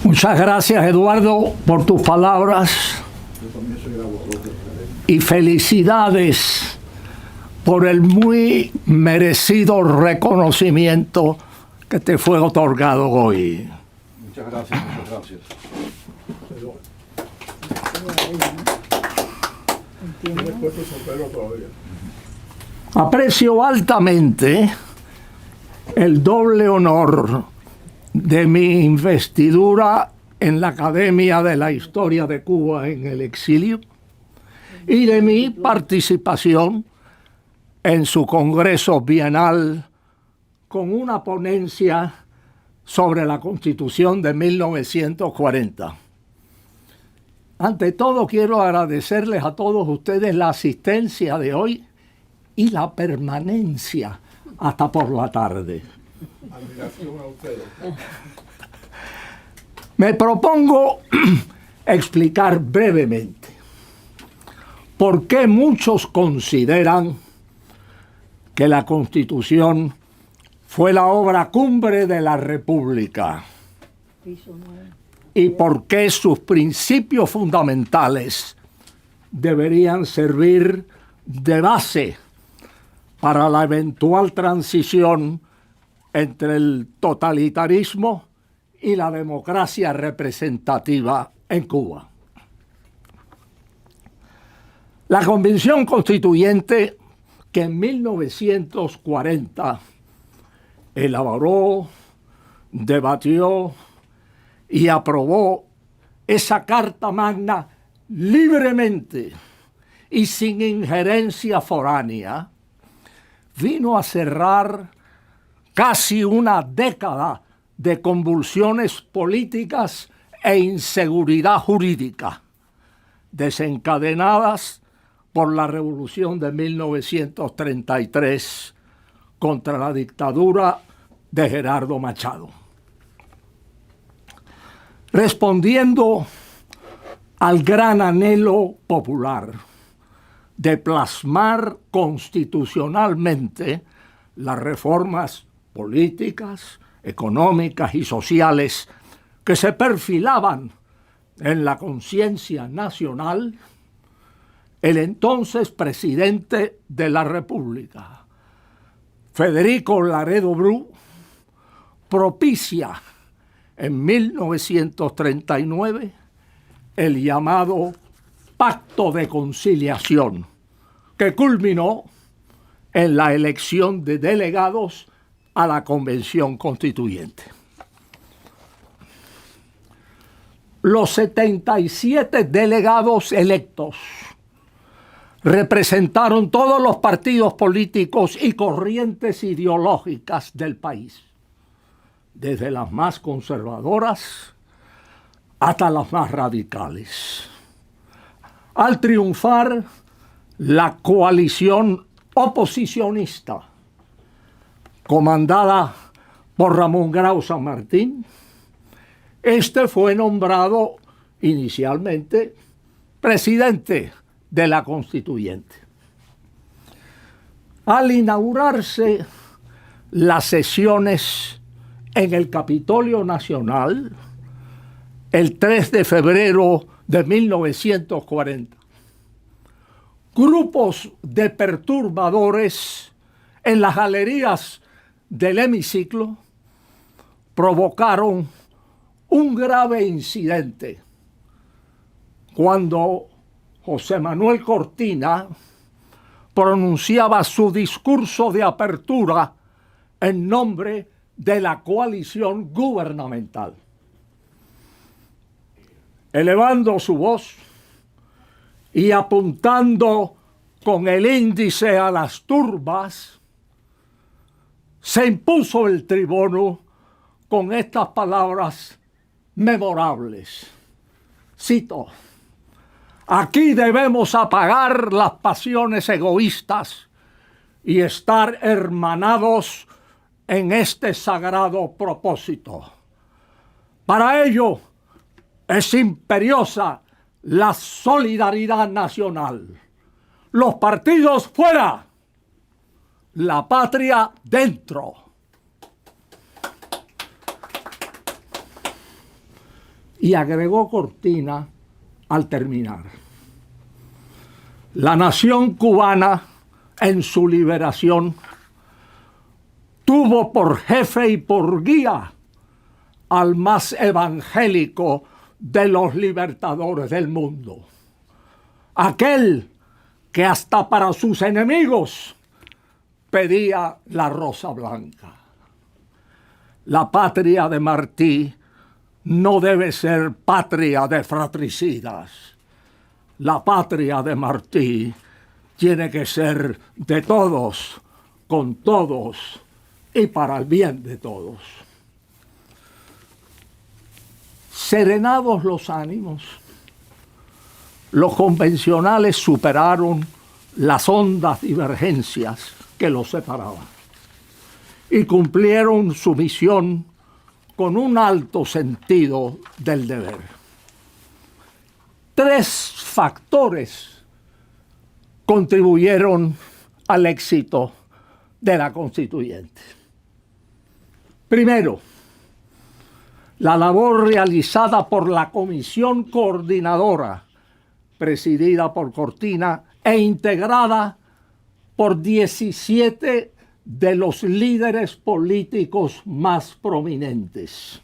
Muchas gracias, Eduardo, por tus palabras y felicidades por el muy merecido reconocimiento que te fue otorgado hoy. Muchas gracias, muchas gracias. Aprecio altamente el doble honor de mi investidura en la Academia de la Historia de Cuba en el exilio y de mi participación en su Congreso Bienal con una ponencia sobre la Constitución de 1940. Ante todo, quiero agradecerles a todos ustedes la asistencia de hoy y la permanencia hasta por la tarde. Admiración a ustedes. Me propongo explicar brevemente por qué muchos consideran que la Constitución fue la obra cumbre de la República y por qué sus principios fundamentales deberían servir de base para la eventual transición entre el totalitarismo y la democracia representativa en Cuba. La Convención Constituyente, que en 1940 elaboró, debatió y aprobó esa Carta Magna libremente y sin injerencia foránea, vino a cerrar casi una década de convulsiones políticas e inseguridad jurídica, desencadenadas por la Revolución de 1933 contra la dictadura de Gerardo Machado. Respondiendo al gran anhelo popular de plasmar constitucionalmente las reformas políticas, económicas y sociales que se perfilaban en la conciencia nacional, el entonces presidente de la República, Federico Laredo Bru, propicia en 1939 el llamado Pacto de Conciliación, que culminó en la elección de delegados a la Convención Constituyente. Los 77 delegados electos representaron todos los partidos políticos y corrientes ideológicas del país, desde las más conservadoras hasta las más radicales. Al triunfar la coalición oposicionista, comandada por Ramón Grau San Martín, este fue nombrado inicialmente presidente de la Constituyente. Al inaugurarse las sesiones en el Capitolio Nacional, el 3 de febrero de 1940, grupos de perturbadores en las galerías del hemiciclo provocaron un grave incidente cuando José Manuel Cortina pronunciaba su discurso de apertura en nombre de la coalición gubernamental. Elevando su voz y apuntando con el índice a las turbas, se impuso el tribuno con estas palabras memorables. Cito: aquí debemos apagar las pasiones egoístas y estar hermanados en este sagrado propósito. Para ello es imperiosa la solidaridad nacional. Los partidos fuera, la patria dentro. Y agregó Cortina al terminar: la nación cubana en su liberación tuvo por jefe y por guía al más evangélico de los libertadores del mundo, aquel que hasta para sus enemigos pedía la rosa blanca. La patria de Martí no debe ser patria de fratricidas. La patria de Martí tiene que ser de todos, con todos y para el bien de todos. Serenados los ánimos, los convencionales superaron las hondas divergencias que los separaban y cumplieron su misión con un alto sentido del deber. 3 factores contribuyeron al éxito de la constituyente. Primero, la labor realizada por la comisión coordinadora, presidida por Cortina e integrada por 17 de los líderes políticos más prominentes.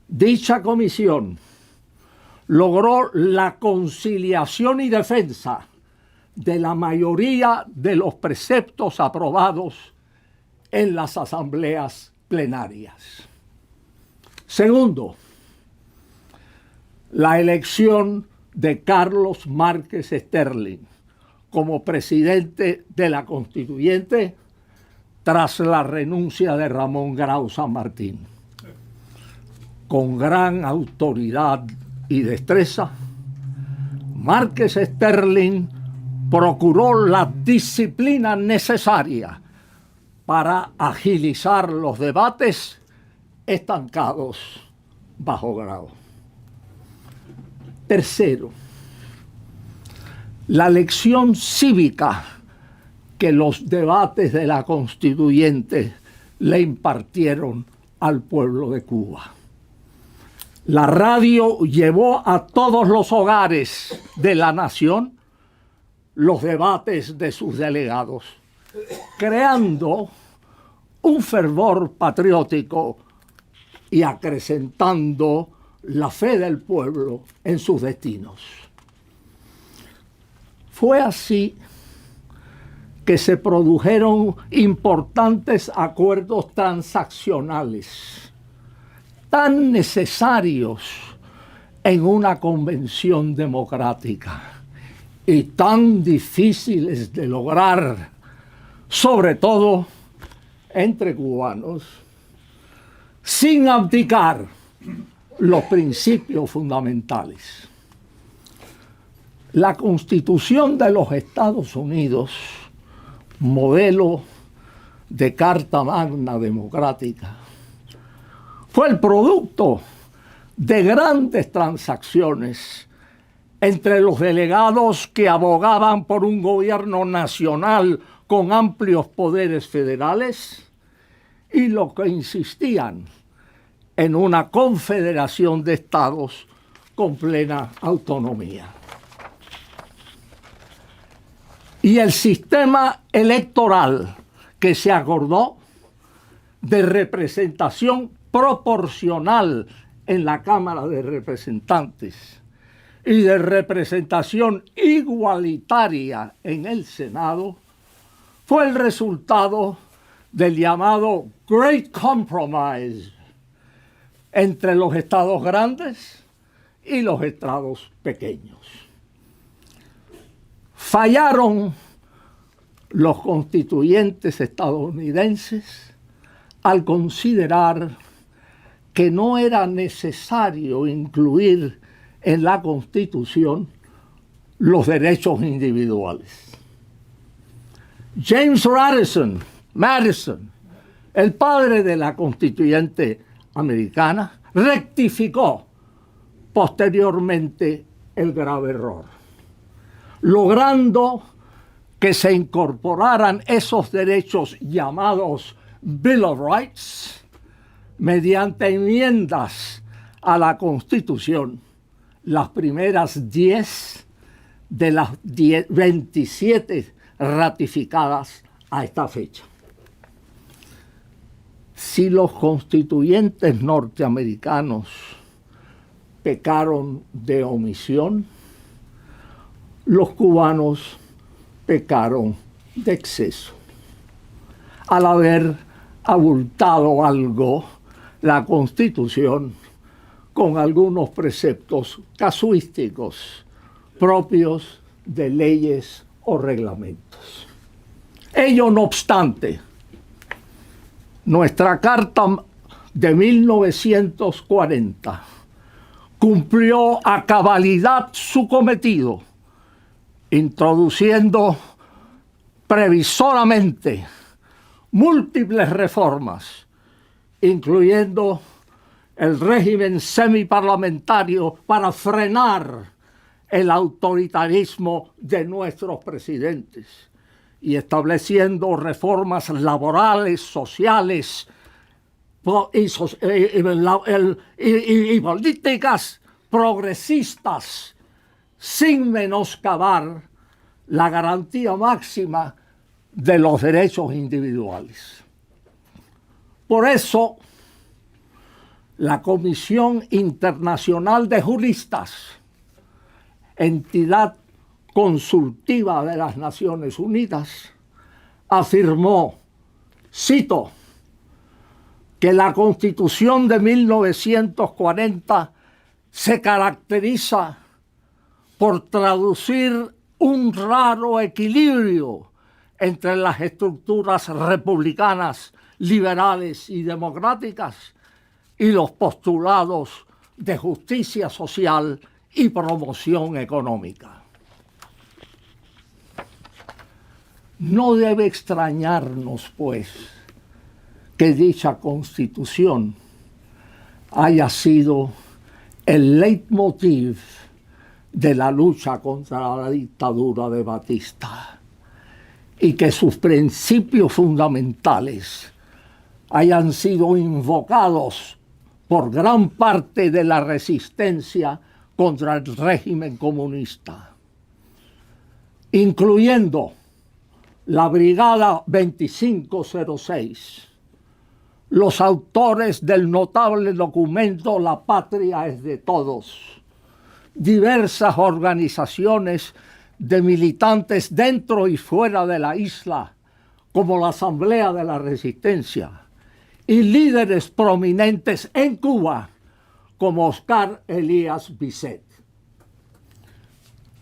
Dicha comisión logró la conciliación y defensa de la mayoría de los preceptos aprobados en las asambleas plenarias. Segundo, la elección de Carlos Márquez Sterling como presidente de la Constituyente tras la renuncia de Ramón Grau San Martín. Con gran autoridad y destreza, Márquez Sterling procuró la disciplina necesaria para agilizar los debates estancados bajo Grau. Tercero, la lección cívica que los debates de la Constituyente le impartieron al pueblo de Cuba. La radio llevó a todos los hogares de la nación los debates de sus delegados, creando un fervor patriótico y acrecentando la fe del pueblo en sus destinos. Fue así que se produjeron importantes acuerdos transaccionales, tan necesarios en una convención democrática y tan difíciles de lograr, sobre todo entre cubanos, sin abdicar los principios fundamentales. La Constitución de los Estados Unidos, modelo de Carta Magna democrática, fue el producto de grandes transacciones entre los delegados que abogaban por un gobierno nacional con amplios poderes federales y los que insistían en una confederación de estados con plena autonomía. Y el sistema electoral que se acordó, de representación proporcional en la Cámara de Representantes y de representación igualitaria en el Senado, fue el resultado del llamado Great Compromise entre los estados grandes y los estados pequeños. Fallaron los constituyentes estadounidenses al considerar que no era necesario incluir en la Constitución los derechos individuales. James Madison, el padre de la constituyente americana, rectificó posteriormente el grave error, logrando que se incorporaran esos derechos llamados Bill of Rights mediante enmiendas a la Constitución las primeras 10 de las 27 ratificadas a esta fecha. Si los constituyentes norteamericanos pecaron de omisión, los cubanos pecaron de exceso, al haber abultado algo la Constitución con algunos preceptos casuísticos propios de leyes o reglamentos. Ello no obstante, nuestra Carta de 1940 cumplió a cabalidad su cometido, introduciendo previsoramente múltiples reformas, incluyendo el régimen semiparlamentario para frenar el autoritarismo de nuestros presidentes y estableciendo reformas laborales, sociales y políticas progresistas sin menoscabar la garantía máxima de los derechos individuales. Por eso, la Comisión Internacional de Juristas, entidad consultiva de las Naciones Unidas, afirmó, cito, que la Constitución de 1940 se caracteriza por traducir un raro equilibrio entre las estructuras republicanas, liberales y democráticas y los postulados de justicia social y promoción económica. No debe extrañarnos, pues, que dicha Constitución haya sido el leitmotiv de la lucha contra la dictadura de Batista y que sus principios fundamentales hayan sido invocados por gran parte de la resistencia contra el régimen comunista, incluyendo la Brigada 2506, los autores del notable documento La Patria es de Todos, diversas organizaciones de militantes dentro y fuera de la isla, como la Asamblea de la Resistencia, y líderes prominentes en Cuba, como Oscar Elías Bisset.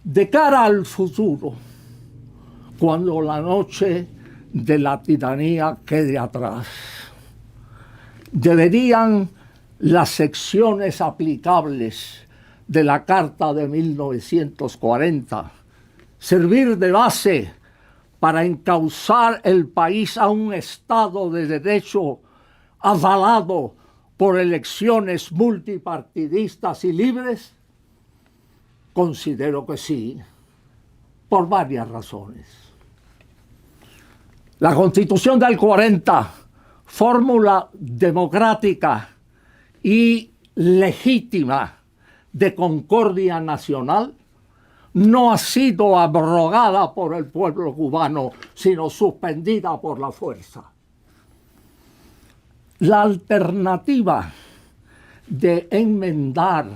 De cara al futuro, cuando la noche de la tiranía quede atrás, deberían las secciones aplicables de la Carta de 1940 servir de base para encauzar el país a un Estado de Derecho avalado por elecciones multipartidistas y libres? Considero que sí, por varias razones. La Constitución del 40, fórmula democrática y legítima de concordia nacional, no ha sido abrogada por el pueblo cubano, sino suspendida por la fuerza. La alternativa de enmendar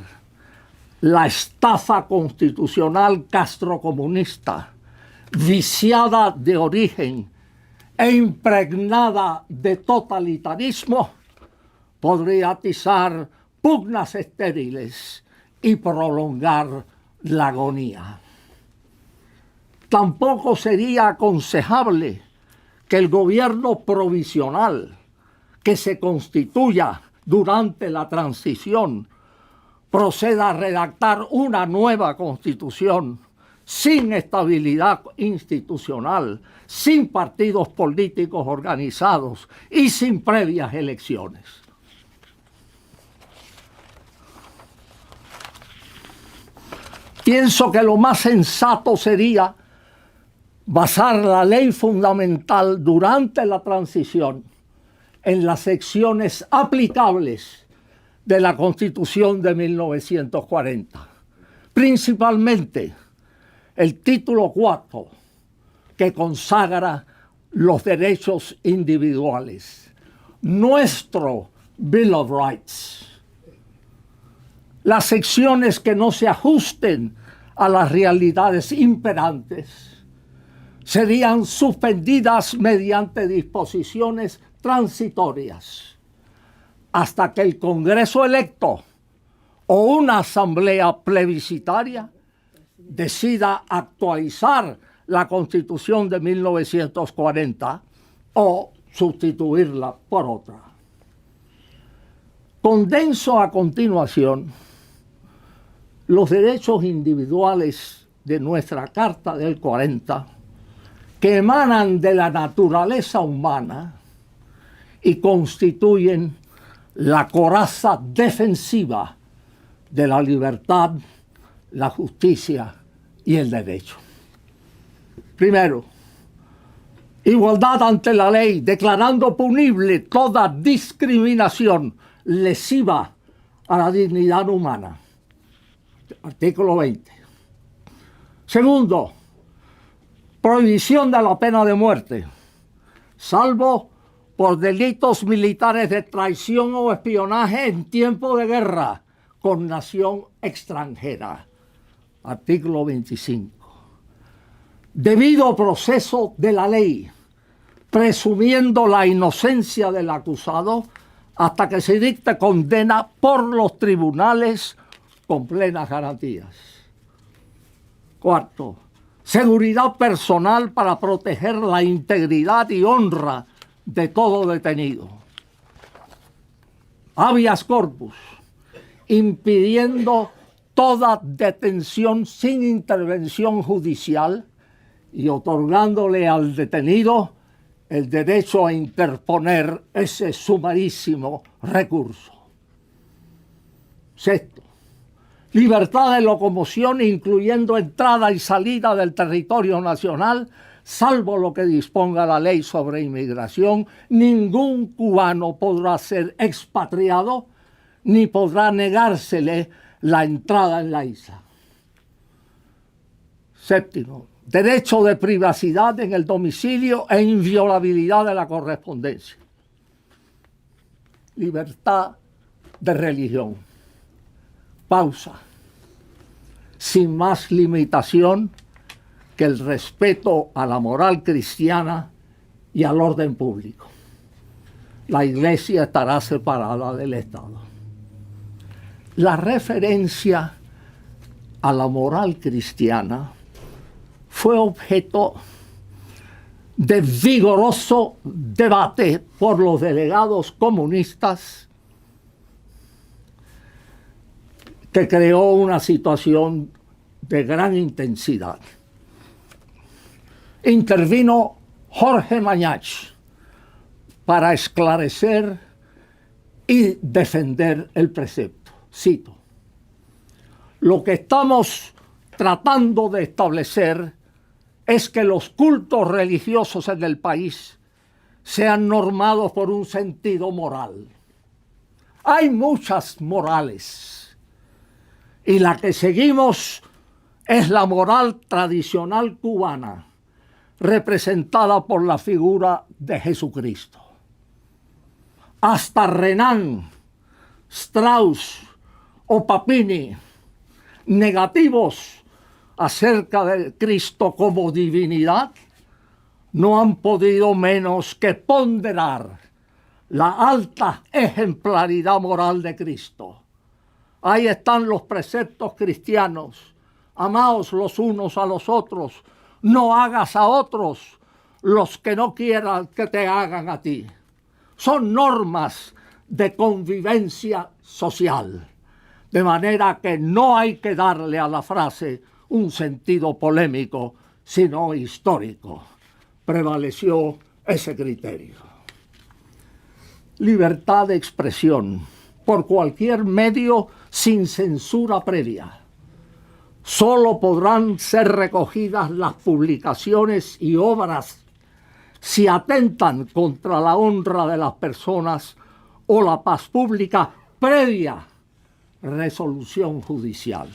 la estafa constitucional castrocomunista, viciada de origen e impregnada de totalitarismo, podría atizar pugnas estériles y prolongar la agonía. Tampoco sería aconsejable que el gobierno provisional que se constituya durante la transición proceda a redactar una nueva constitución sin estabilidad institucional, sin partidos políticos organizados y sin previas elecciones. Pienso que lo más sensato sería basar la ley fundamental durante la transición en las secciones aplicables de la Constitución de 1940, principalmente el título 4, que consagra los derechos individuales, nuestro Bill of Rights. Las secciones que no se ajusten a las realidades imperantes serían suspendidas mediante disposiciones transitorias hasta que el Congreso electo o una asamblea plebiscitaria decida actualizar la Constitución de 1940 o sustituirla por otra. Condenso a continuación los derechos individuales de nuestra Carta del 40 que emanan de la naturaleza humana y constituyen la coraza defensiva de la libertad, la justicia y el derecho. Primero, igualdad ante la ley, declarando punible toda discriminación lesiva a la dignidad humana. Artículo 20. Segundo, prohibición de la pena de muerte, salvo por delitos militares de traición o espionaje en tiempo de guerra con nación extranjera. Artículo 25. Debido proceso de la ley, presumiendo la inocencia del acusado hasta que se dicte condena por los tribunales con plenas garantías. Cuarto, seguridad personal para proteger la integridad y honra de todo detenido. Habeas corpus, impidiendo toda detención sin intervención judicial y otorgándole al detenido el derecho a interponer ese sumarísimo recurso. Sexto, libertad de locomoción, incluyendo entrada y salida del territorio nacional, salvo lo que disponga la ley sobre inmigración. Ningún cubano podrá ser expatriado ni podrá negársele la entrada en la isla. Séptimo, derecho de privacidad en el domicilio e inviolabilidad de la correspondencia. Libertad de religión. Pausa. Sin más limitación que el respeto a la moral cristiana y al orden público. La Iglesia estará separada del Estado. La referencia a la moral cristiana fue objeto de vigoroso debate por los delegados comunistas, que creó una situación de gran intensidad. Intervino Jorge Mañach para esclarecer y defender el precepto. Cito: lo que estamos tratando de establecer es que los cultos religiosos en el país sean normados por un sentido moral. Hay muchas morales y la que seguimos es la moral tradicional cubana, representada por la figura de Jesucristo. Hasta Renan, Strauss o Papini, negativos acerca de Cristo como divinidad, no han podido menos que ponderar la alta ejemplaridad moral de Cristo. Ahí están los preceptos cristianos: amaos los unos a los otros, no hagas a otros los que no quieran que te hagan a ti. Son normas de convivencia social, de manera que no hay que darle a la frase un sentido polémico, sino histórico. Prevaleció ese criterio. Libertad de expresión por cualquier medio sin censura previa. Solo podrán ser recogidas las publicaciones y obras si atentan contra la honra de las personas o la paz pública previa resolución judicial.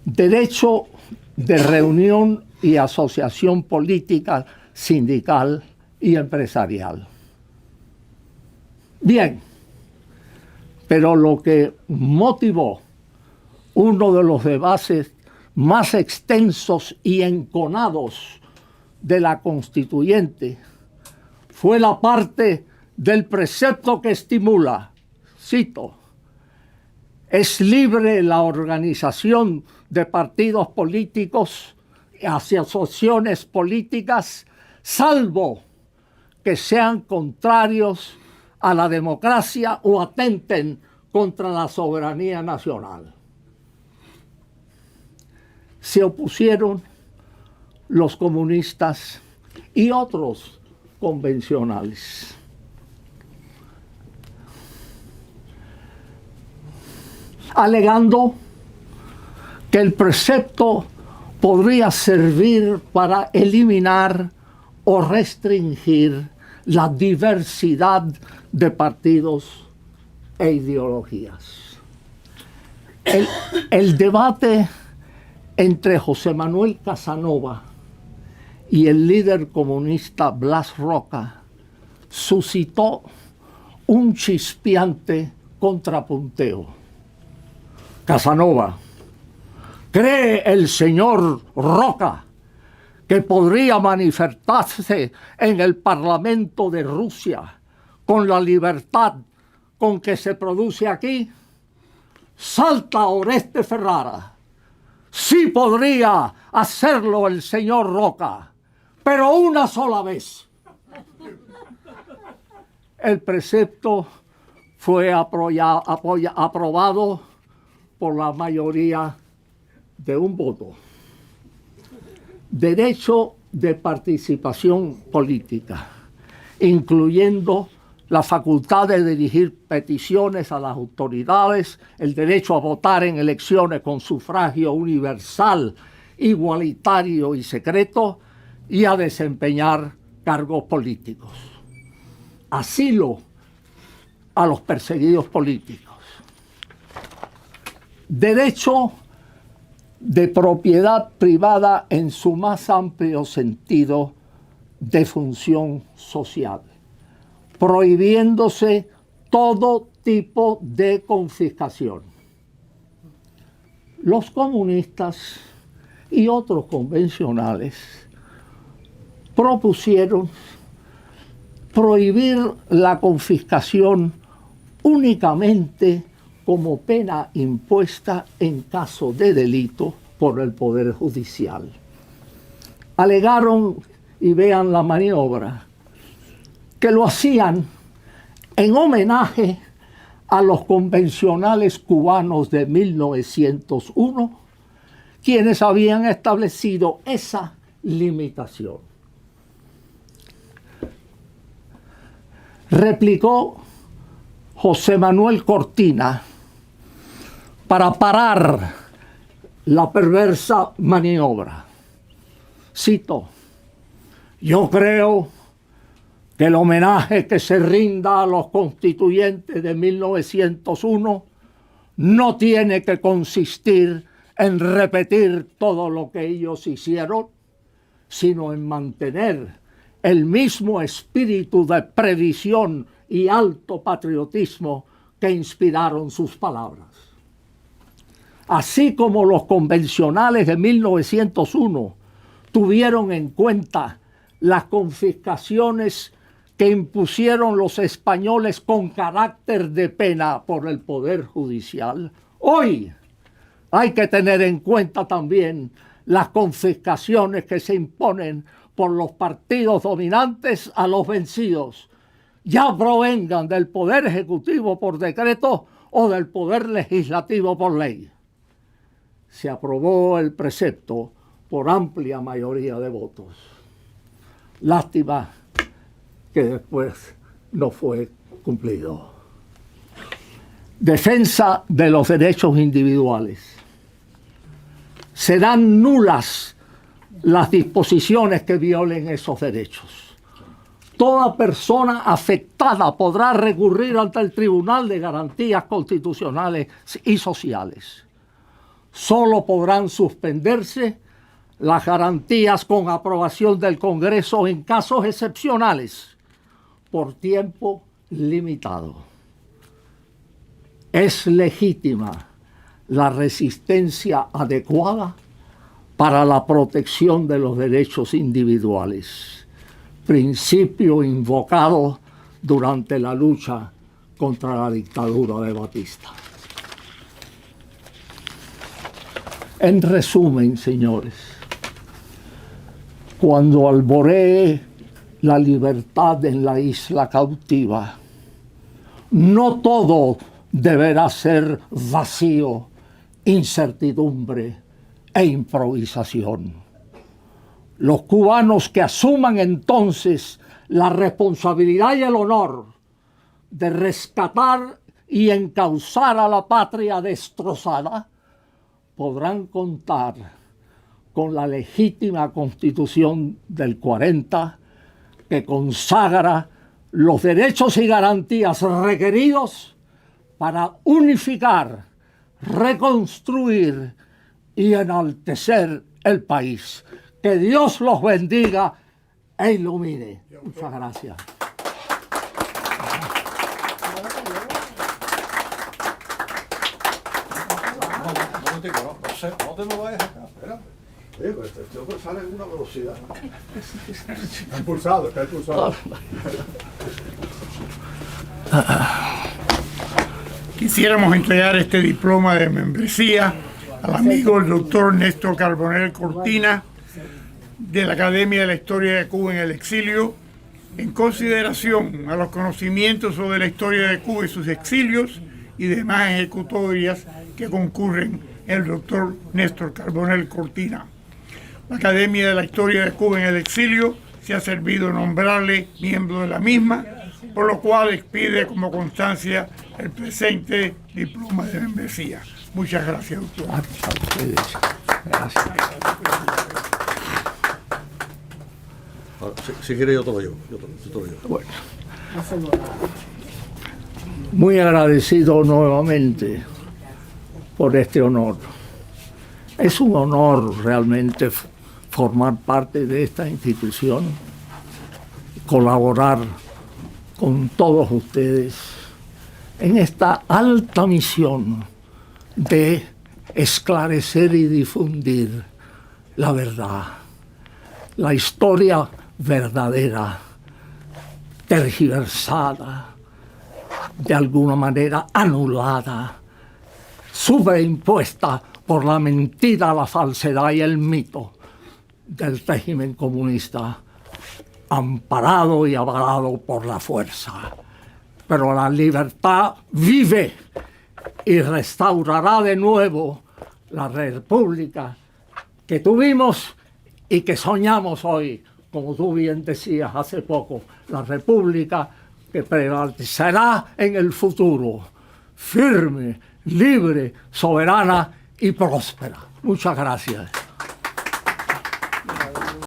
Derecho de reunión y asociación política, sindical y empresarial. Bien, pero lo que motivó uno de los debates más extensos y enconados de la Constituyente fue la parte del precepto que estimula, cito, es libre la organización de partidos políticos y asociaciones políticas, salvo que sean contrarios a la democracia o atenten contra la soberanía nacional. Se opusieron los comunistas y otros convencionales. Alegando que el precepto podría servir para eliminar o restringir la diversidad de partidos e ideologías. El debate entre José Manuel Casanova y el líder comunista Blas Roca suscitó un chispeante contrapunteo. Casanova: ¿cree el señor Roca que podría manifestarse en el Parlamento de Rusia con la libertad con que se produce aquí? Salta Oreste Ferrara: sí podría hacerlo el señor Roca, pero una sola vez. El precepto fue aprobado por la mayoría de un voto. Derecho de participación política, incluyendo la facultad de dirigir peticiones a las autoridades, el derecho a votar en elecciones con sufragio universal, igualitario y secreto, y a desempeñar cargos políticos. Asilo a los perseguidos políticos. Derecho de propiedad privada en su más amplio sentido de función social, prohibiéndose todo tipo de confiscación. Los comunistas y otros convencionales propusieron prohibir la confiscación únicamente como pena impuesta en caso de delito por el Poder Judicial. Alegaron, y vean la maniobra, que lo hacían en homenaje a los convencionales cubanos de 1901, quienes habían establecido esa limitación. Replicó José Manuel Cortina para parar la perversa maniobra. Cito: yo creo que el homenaje que se rinda a los constituyentes de 1901 no tiene que consistir en repetir todo lo que ellos hicieron, sino en mantener el mismo espíritu de previsión y alto patriotismo que inspiraron sus palabras. Así como los convencionales de 1901 tuvieron en cuenta las confiscaciones que impusieron los españoles con carácter de pena por el Poder Judicial, hoy hay que tener en cuenta también las confiscaciones que se imponen por los partidos dominantes a los vencidos, ya provengan del Poder Ejecutivo por decreto o del Poder Legislativo por ley. Se aprobó el precepto por amplia mayoría de votos. Lástima que después no fue cumplido. Defensa de los derechos individuales. Serán nulas las disposiciones que violen esos derechos. toda persona afectada podrá recurrir ante el Tribunal de Garantías Constitucionales y Sociales. Solo podrán suspenderse las garantías con aprobación del Congreso en casos excepcionales por tiempo limitado. Es legítima la resistencia adecuada para la protección de los derechos individuales, principio invocado durante la lucha contra la dictadura de Batista. En resumen, señores, cuando alboree la libertad en la isla cautiva, no todo deberá ser vacío, incertidumbre e improvisación. Los cubanos que asuman entonces la responsabilidad y el honor de rescatar y encauzar a la patria destrozada podrán contar con la legítima Constitución del 40 que consagra los derechos y garantías requeridos para unificar, reconstruir y enaltecer el país. Que Dios los bendiga e ilumine. Muchas gracias. No te lo vayas acá, espera. Pues este hombre sale en una velocidad. Está impulsado, está impulsado. Quisiéramos entregar este diploma de membresía al amigo el doctor Néstor Carbonell Cortina de la Academia de la Historia de Cuba en el Exilio, en consideración a los conocimientos sobre la historia de Cuba y sus exilios y demás ejecutorias que concurren el doctor Néstor Carbonell Cortina. La Academia de la Historia de Cuba en el Exilio se ha servido nombrarle miembro de la misma, por lo cual expide como constancia el presente diploma de membresía. Muchas gracias, doctor. Gracias. Ahora, si quiere yo te lo llevo. Yo te lo llevo. Bueno. Muy agradecido nuevamente por este honor. Es un honor realmente formar parte de esta institución, colaborar con todos ustedes en esta alta misión de esclarecer y difundir la verdad, la historia verdadera, tergiversada, de alguna manera anulada, sobreimpuesta por la mentira, la falsedad y el mito del régimen comunista, amparado y avalado por la fuerza. Pero la libertad vive y restaurará de nuevo la república que tuvimos y que soñamos hoy, como tú bien decías hace poco, la república que prevalecerá en el futuro, firme, libre, soberana y próspera. Muchas gracias.